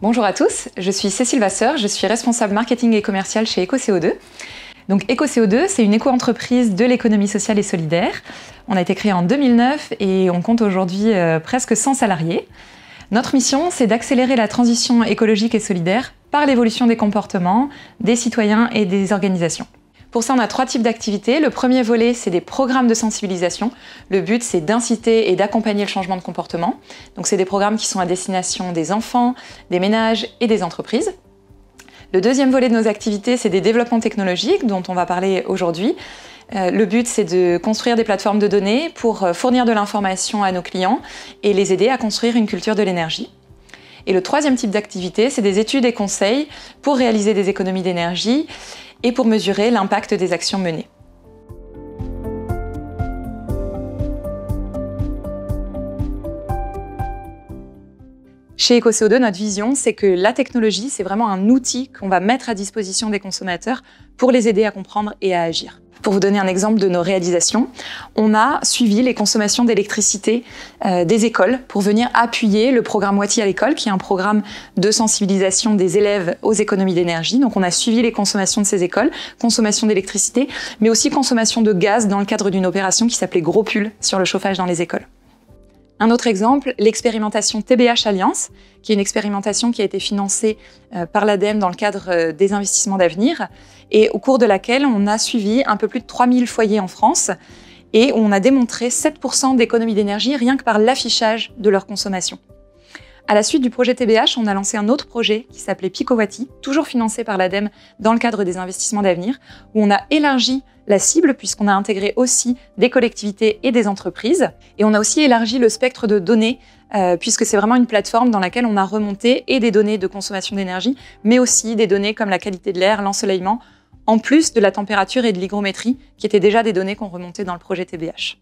Bonjour à tous, je suis Cécile Vasseur, je suis responsable marketing et commercial chez EcoCO2. Donc EcoCO2, c'est une éco-entreprise de l'économie sociale et solidaire. On a été créé en 2009 et on compte aujourd'hui presque 100 salariés. Notre mission, c'est d'accélérer la transition écologique et solidaire par l'évolution des comportements, des citoyens et des organisations. Pour ça, on a 3 types d'activités. Le premier volet, c'est des programmes de sensibilisation. Le but, c'est d'inciter et d'accompagner le changement de comportement. Donc, c'est des programmes qui sont à destination des enfants, des ménages et des entreprises. Le deuxième volet de nos activités, c'est des développements technologiques dont on va parler aujourd'hui. Le but, c'est de construire des plateformes de données pour fournir de l'information à nos clients et les aider à construire une culture de l'énergie. Et le troisième type d'activité, c'est des études et conseils pour réaliser des économies d'énergie et pour mesurer l'impact des actions menées. Chez EcoCO2, notre vision, c'est que la technologie, c'est vraiment un outil qu'on va mettre à disposition des consommateurs pour les aider à comprendre et à agir. Pour vous donner un exemple de nos réalisations, on a suivi les consommations d'électricité des écoles pour venir appuyer le programme Wattie à l'école, qui est un programme de sensibilisation des élèves aux économies d'énergie. Donc on a suivi les consommations de ces écoles, consommation d'électricité, mais aussi consommation de gaz dans le cadre d'une opération qui s'appelait Gros Pull sur le chauffage dans les écoles. Un autre exemple, l'expérimentation TBH Alliance, qui est une expérimentation qui a été financée par l'ADEME dans le cadre des investissements d'avenir et au cours de laquelle on a suivi un peu plus de 3000 foyers en France et on a démontré 7% d'économie d'énergie rien que par l'affichage de leur consommation. À la suite du projet TBH, on a lancé un autre projet qui s'appelait PicoWattie, toujours financé par l'ADEME dans le cadre des investissements d'avenir, où on a élargi la cible puisqu'on a intégré aussi des collectivités et des entreprises. Et on a aussi élargi le spectre de données puisque c'est vraiment une plateforme dans laquelle on a remonté et des données de consommation d'énergie, mais aussi des données comme la qualité de l'air, l'ensoleillement, en plus de la température et de l'hygrométrie, qui étaient déjà des données qu'on remontait dans le projet TBH.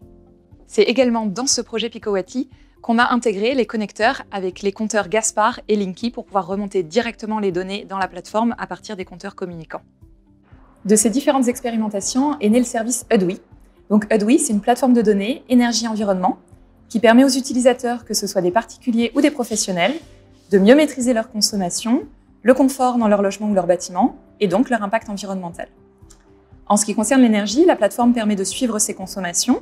C'est également dans ce projet PicoWattie qu'on a intégré les connecteurs avec les compteurs Gaspard et Linky pour pouvoir remonter directement les données dans la plateforme à partir des compteurs communicants. De ces différentes expérimentations est né le service Udwi. Donc Udwi, c'est une plateforme de données énergie-environnement qui permet aux utilisateurs, que ce soit des particuliers ou des professionnels, de mieux maîtriser leur consommation, le confort dans leur logement ou leur bâtiment et donc leur impact environnemental. En ce qui concerne l'énergie, la plateforme permet de suivre ses consommations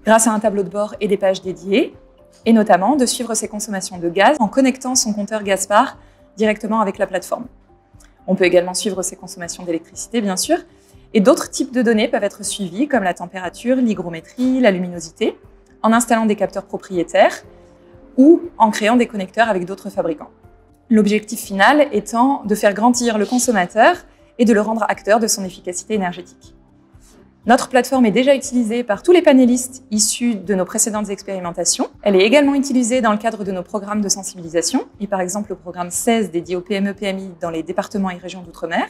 grâce à un tableau de bord et des pages dédiées, et notamment de suivre ses consommations de gaz en connectant son compteur Gaspard directement avec la plateforme. On peut également suivre ses consommations d'électricité, bien sûr, et d'autres types de données peuvent être suivies, comme la température, l'hygrométrie, la luminosité, en installant des capteurs propriétaires ou en créant des connecteurs avec d'autres fabricants. L'objectif final étant de faire grandir le consommateur et de le rendre acteur de son efficacité énergétique. Notre plateforme est déjà utilisée par tous les panélistes issus de nos précédentes expérimentations. Elle est également utilisée dans le cadre de nos programmes de sensibilisation, et par exemple le programme 16 dédié aux PME-PMI dans les départements et régions d'outre-mer.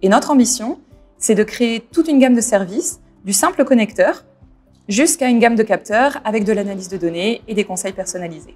Et notre ambition, c'est de créer toute une gamme de services, du simple connecteur jusqu'à une gamme de capteurs avec de l'analyse de données et des conseils personnalisés.